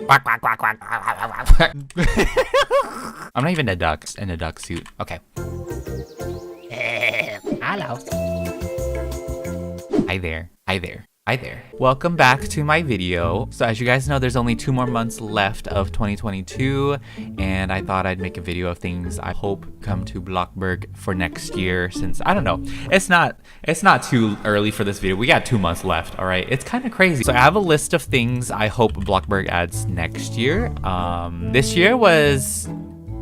Quack, quack, quack, quack. I'm not even a duck in a duck suit. Okay. Hello. Hi there. Hi there. Hi there. Welcome back to my video. So as you guys know, there's only 2 more months left of 2022, and I thought I'd make a video of things I hope come to Bloxburg for next year, since I don't know. It's not too early for this video. We got 2 months left, all right? It's kind of crazy. So I have a list of things I hope Bloxburg adds next year. This year was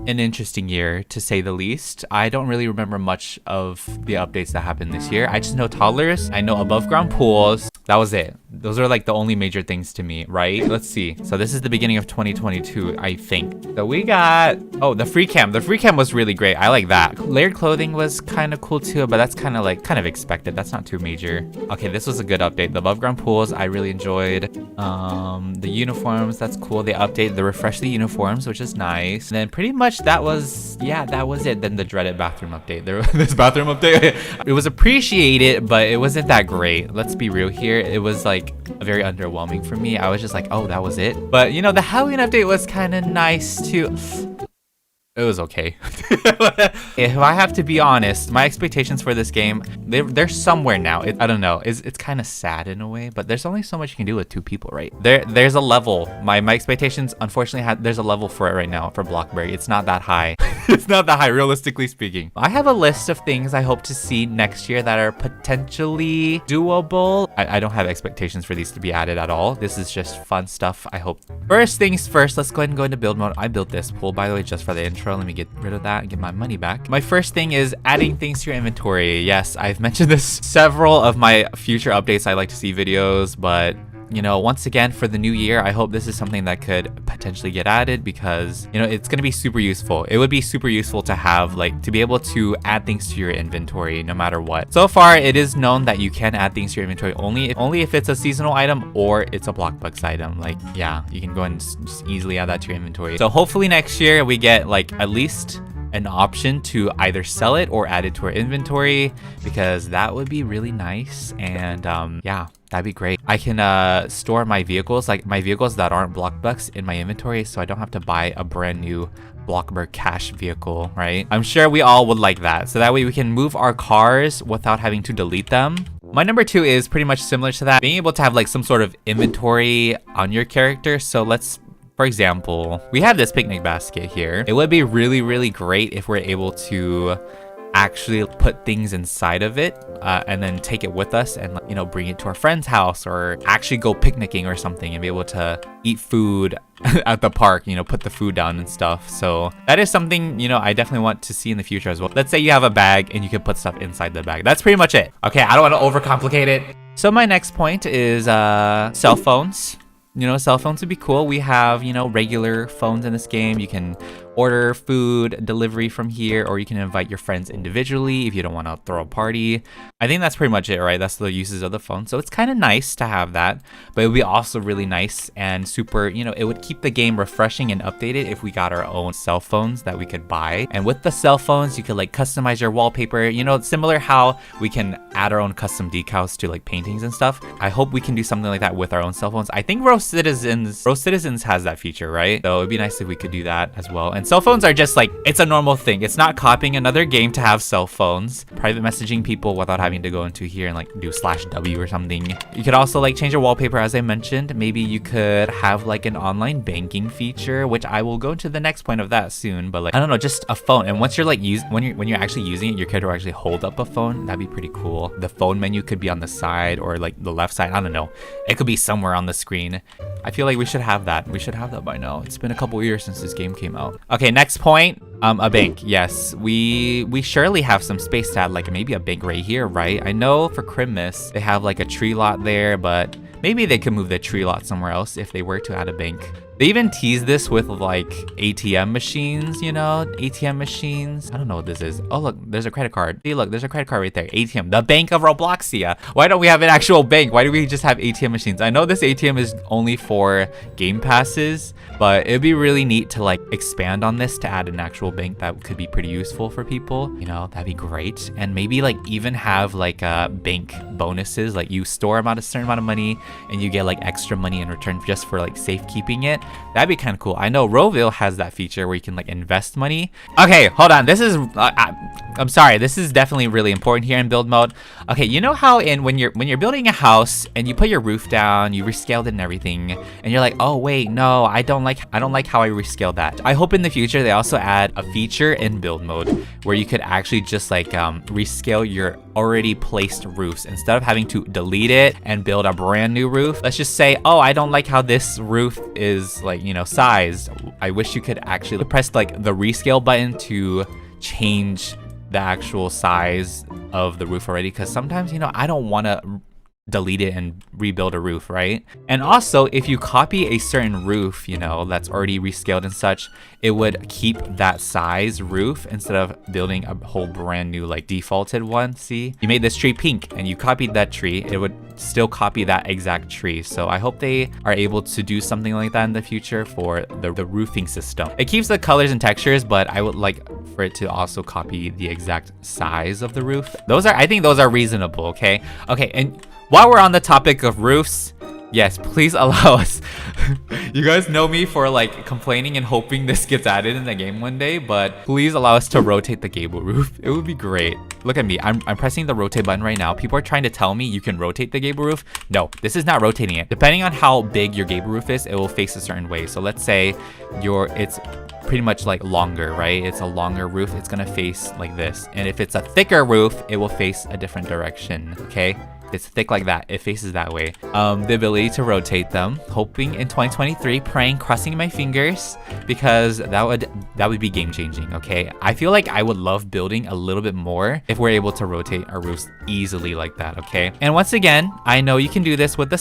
an interesting year, to say the least. I don't really remember much of the updates that happened this year. I just know toddlers, I know above ground pools. That was it. Those are like the only major things to me, right? Let's see. So this is the beginning of 2022, I think. So we got, oh, the free cam. The free cam was really great. I like that. Layered clothing was kind of cool too, but that's kind of expected. That's not too major. Okay, this was a good update. The above ground pools, I really enjoyed. The uniforms, that's cool. They updated, they refreshed the uniforms, which is nice. And then pretty much that was it. Then the dreaded bathroom update. This bathroom update, it was appreciated, but it wasn't that great. Let's be real here. It was like very underwhelming for me. I was just like, oh, that was it. But you know, the Halloween update was kind of nice too. It was okay. If I have to be honest, my expectations for this game, they're somewhere now. I don't know. It's kind of sad in a way, but there's only so much you can do with 2 people, right? There's a level. My expectations, unfortunately, there's a level for it right now for Bloxburg. It's not that high. It's not that high, realistically speaking. I have a list of things I hope to see next year that are potentially doable. I don't have expectations for these to be added at all. This is just fun stuff, I hope. First things first, let's go ahead and go into build mode. I built this pool, by the way, just for the intro. Let me get rid of that and get my money back. My first thing is adding things to your inventory. Yes, I've mentioned this several of my future updates I like to see videos, but you know, once again, for the new year, I hope this is something that could potentially get added, because you know, it's going to be super useful. It would be super useful to have, like, to be able to add things to your inventory no matter what. So far, it is known that you can add things to your inventory only if it's a seasonal item or it's a Bloxburg item. Like, yeah, you can go and just easily add that to your inventory. So hopefully next year we get like at least an option to either sell it or add it to our inventory, because that would be really nice. And yeah, that'd be great. I can store my vehicles, like my vehicles that aren't Bloxburg, in my inventory, so I don't have to buy a brand new Bloxburg cash vehicle, right? I'm sure we all would like that, so that way we can move our cars without having to delete them. My number 2 is pretty much similar to that, being able to have like some sort of inventory on your character. So for example, we have this picnic basket here. It would be really, really great if we're able to actually put things inside of it and then take it with us and, you know, bring it to our friend's house, or actually go picnicking or something and be able to eat food at the park, you know, put the food down and stuff. So that is something, you know, I definitely want to see in the future as well. Let's say you have a bag and you can put stuff inside the bag. That's pretty much it. Okay, I don't want to overcomplicate it. So my next point is cell phones. You know, cell phones would be cool. We have, you know, regular phones in this game. You can order food delivery from here, or you can invite your friends individually if you don't want to throw a party. I think that's pretty much it, right? That's the uses of the phone. So it's kind of nice to have that, but it would be also really nice and super, you know, it would keep the game refreshing and updated if we got our own cell phones that we could buy. And with the cell phones, you could like customize your wallpaper, you know, similar how we can add our own custom decals to like paintings and stuff. I hope we can do something like that with our own cell phones. I think Roast Citizens has that feature, right? So it'd be nice if we could do that as well. And cell phones are just like, it's a normal thing. It's not copying another game to have cell phones. Private messaging people without having to go into here and like do /W or something. You could also like change your wallpaper, as I mentioned. Maybe you could have like an online banking feature, which I will go to the next point of that soon. But like, I don't know, just a phone. And once you're like when you're actually using it, your character will actually hold up a phone. That'd be pretty cool. The phone menu could be on the side or like the left side. I don't know. It could be somewhere on the screen. I feel like we should have that. We should have that by now. It's been a couple years since this game came out. Okay, next point, a bank. Yes, we surely have some space to add like maybe a bank right here, right? I know for Christmas they have like a tree lot there, but maybe they could move the tree lot somewhere else if they were to add a bank. They even tease this with like ATM machines, you know, ATM machines. I don't know what this is. Oh, look, there's a credit card. See, look, there's a credit card right there. ATM, the Bank of Robloxia. Why don't we have an actual bank? Why do we just have ATM machines? I know this ATM is only for game passes, but it'd be really neat to like expand on this to add an actual bank that could be pretty useful for people. You know, that'd be great. And maybe like even have like bank bonuses, like you store a certain amount of money and you get like extra money in return just for like safekeeping it. That'd be kind of cool. I know Rowville has that feature where you can like invest money. Okay, hold on. This is I'm sorry. This is definitely really important here in build mode. Okay, you know how when you're building a house and you put your roof down, you rescaled it and everything, and you're like, oh wait, no, I don't like how I rescaled that. I hope in the future they also add a feature in build mode where you could actually just like rescale your already placed roofs instead of having to delete it and build a brand new roof. Let's just say, oh, I don't like how this roof is like, you know, sized. I wish you could actually press like the rescale button to change the actual size of the roof already, because sometimes, you know, I don't want to delete it and rebuild a roof, right? And also, if you copy a certain roof, you know, that's already rescaled and such, it would keep that size roof instead of building a whole brand new like defaulted one. See, you made this tree pink and you copied that tree, it would still copy that exact tree. So I hope they are able to do something like that in the future for the roofing system. It keeps the colors and textures, but I would like for it to also copy the exact size of the roof. I think those are reasonable. Okay, and while we're on the topic of roofs, yes, please allow us. You guys know me for like complaining and hoping this gets added in the game one day, but please allow us to rotate the gable roof. It would be great. Look at me, I'm pressing the rotate button right now. People are trying to tell me you can rotate the gable roof. No, this is not rotating it. Depending on how big your gable roof is, it will face a certain way. So let's say it's pretty much like longer, right? It's a longer roof, it's gonna face like this. And if it's a thicker roof, it will face a different direction, okay? It's thick like that, it faces that way. The ability to rotate them, hoping in 2023, praying, crossing my fingers, because that would be game changing. Okay, I feel like I would love building a little bit more if we're able to rotate our roofs easily like that. Okay, and once again, I know you can do this with the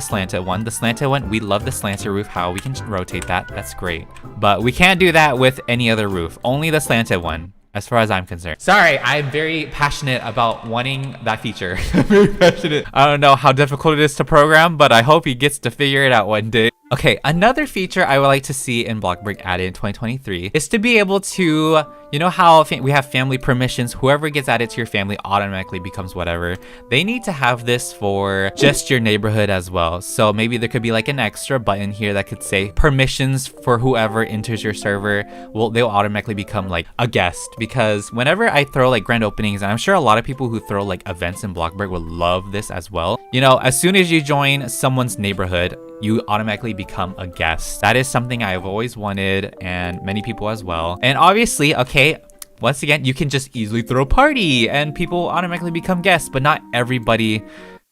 slanted one. The slanted one, we love the slanted roof, how we can rotate that, that's great, but we can't do that with any other roof, only the slanted one, as far as I'm concerned. Sorry, I'm very passionate about wanting that feature. Very passionate. I don't know how difficult it is to program, but I hope he gets to figure it out one day. Okay, another feature I would like to see in Bloxburg added in 2023 is to be able to, you know how we have family permissions, whoever gets added to your family automatically becomes whatever. They need to have this for just your neighborhood as well. So maybe there could be like an extra button here that could say permissions for whoever enters your server. Well, they'll automatically become like a guest, because whenever I throw like grand openings, and I'm sure a lot of people who throw like events in Bloxburg would love this as well. You know, as soon as you join someone's neighborhood, you automatically become a guest. That is something I've always wanted, and many people as well. And obviously, okay, once again, you can just easily throw a party and people automatically become guests, but not everybody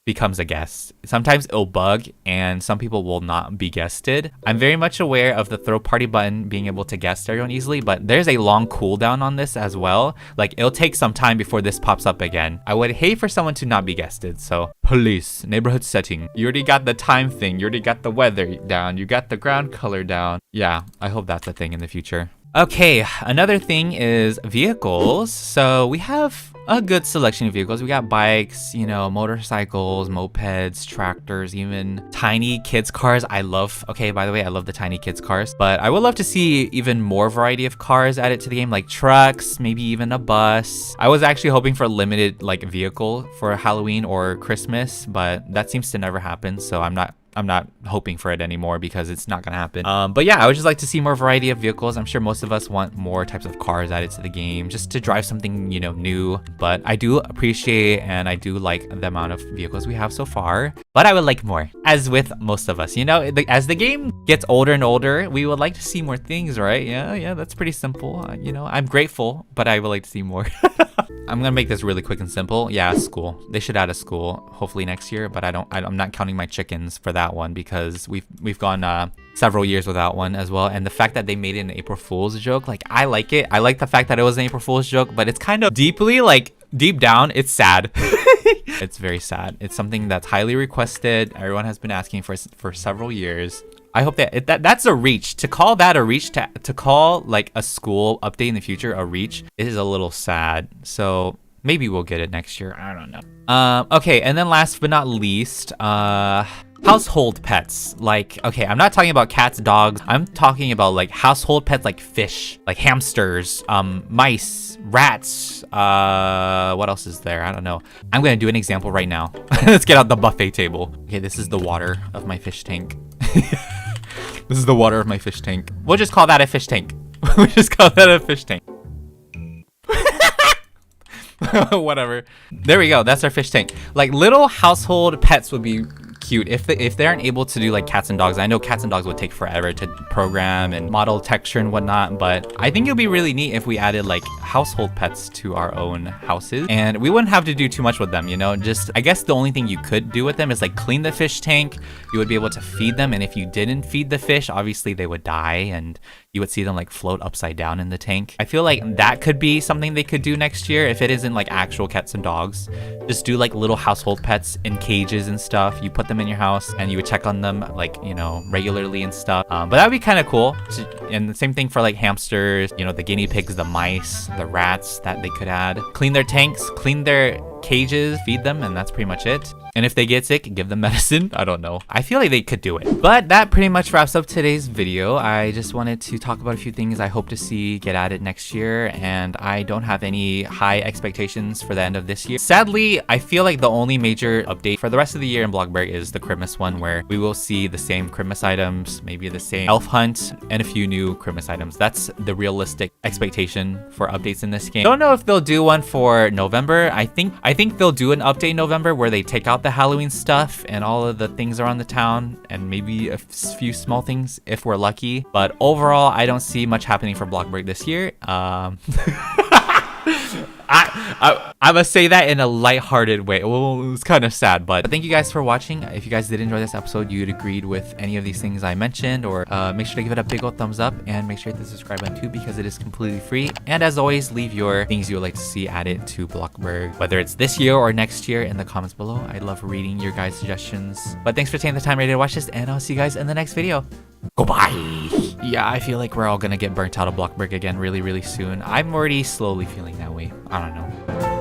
becomes a guest. Sometimes it'll bug and some people will not be guested. I'm very much aware of the throw party button being able to guest everyone easily, but there's a long cooldown on this as well. Like, it'll take some time before this pops up again. I would hate for someone to not be guested. So police, neighborhood setting. You already got the time thing. You already got the weather down. You got the ground color down. Yeah, I hope that's a thing in the future. Okay, another thing is vehicles. So we have a good selection of vehicles. We got bikes, you know, motorcycles, mopeds, tractors, even tiny kids cars. Okay, by the way, I love the tiny kids cars, but I would love to see even more variety of cars added to the game, like trucks, maybe even a bus. I was actually hoping for a limited like vehicle for Halloween or Christmas, but that seems to never happen. So I'm not hoping for it anymore because it's not gonna happen. But yeah, I would just like to see more variety of vehicles. I'm sure most of us want more types of cars added to the game just to drive something, you know, new. But I do appreciate and I do like the amount of vehicles we have so far. But I would like more, as with most of us. You know, as the game gets older and older, we would like to see more things, right? Yeah, that's pretty simple. You know, I'm grateful, but I would like to see more. I'm gonna make this really quick and simple. Yeah, school. They should add a school hopefully next year, but I'm not counting my chickens for that one because we've gone several years without one as well. And the fact that they made it an April Fool's joke, like, I like it. I like the fact that it was an April Fool's joke, but it's kind of deeply, like, deep down, it's sad. It's very sad. It's something that's highly requested. Everyone has been asking for several years. I hope that's a reach. To call that a reach, to call like a school update in the future a reach, is a little sad. So maybe we'll get it next year. I don't know. Okay, and then last but not least, household pets. Like, okay, I'm not talking about cats, dogs. I'm talking about like household pets like fish, like hamsters, mice, rats. What else is there? I don't know. I'm gonna do an example right now. Let's get out the buffet table. Okay, this is the water of my fish tank. This is the water of my fish tank. We'll just call that a fish tank. We'll just call that a fish tank. Whatever. There we go. That's our fish tank. Like little household pets would be cute if they aren't able to do like cats and dogs. I know cats and dogs would take forever to program and model texture and whatnot, but I think it would be really neat if we added like household pets to our own houses, and we wouldn't have to do too much with them, you know. Just, I guess the only thing you could do with them is like clean the fish tank. You would be able to feed them, and if you didn't feed the fish, obviously they would die and you would see them like float upside down in the tank. I feel like that could be something they could do next year if it isn't like actual cats and dogs. Just do like little household pets in cages and stuff. You put them in your house and you would check on them like, you know, regularly and stuff. But that would be kind of cool. And the same thing for like hamsters, you know, the guinea pigs, the mice, the rats that they could add. Clean their tanks, clean their cages, feed them, and that's pretty much it. And if they get sick, give them medicine. I don't know. I feel like they could do it. But that pretty much wraps up today's video. I just wanted to talk about a few things I hope to see get added next year, and I don't have any high expectations for the end of this year. Sadly, I feel like the only major update for the rest of the year in Bloxburg is the Christmas one, where we will see the same Christmas items, maybe the same elf hunt, and a few new Christmas items. That's the realistic expectation for updates in this game. Don't know if they'll do one for November. I think they'll do an update in November where they take out the Halloween stuff and all of the things around the town, and maybe a few small things if we're lucky. But overall, I don't see much happening for Bloxburg this year. I must say that in a lighthearted way. Well, it was kind of sad, but thank you guys for watching. If you guys did enjoy this episode, you'd agreed with any of these things I mentioned, or make sure to give it a big old thumbs up, and make sure to hit the subscribe button too, because it is completely free. And as always, leave your things you would like to see added to Bloxburg, whether it's this year or next year, in the comments below. I love reading your guys' suggestions. But thanks for taking the time ready to watch this, and I'll see you guys in the next video. Goodbye. Yeah, I feel like we're all gonna get burnt out of Bloxburg again really, really soon. I'm already slowly feeling that way. I don't know.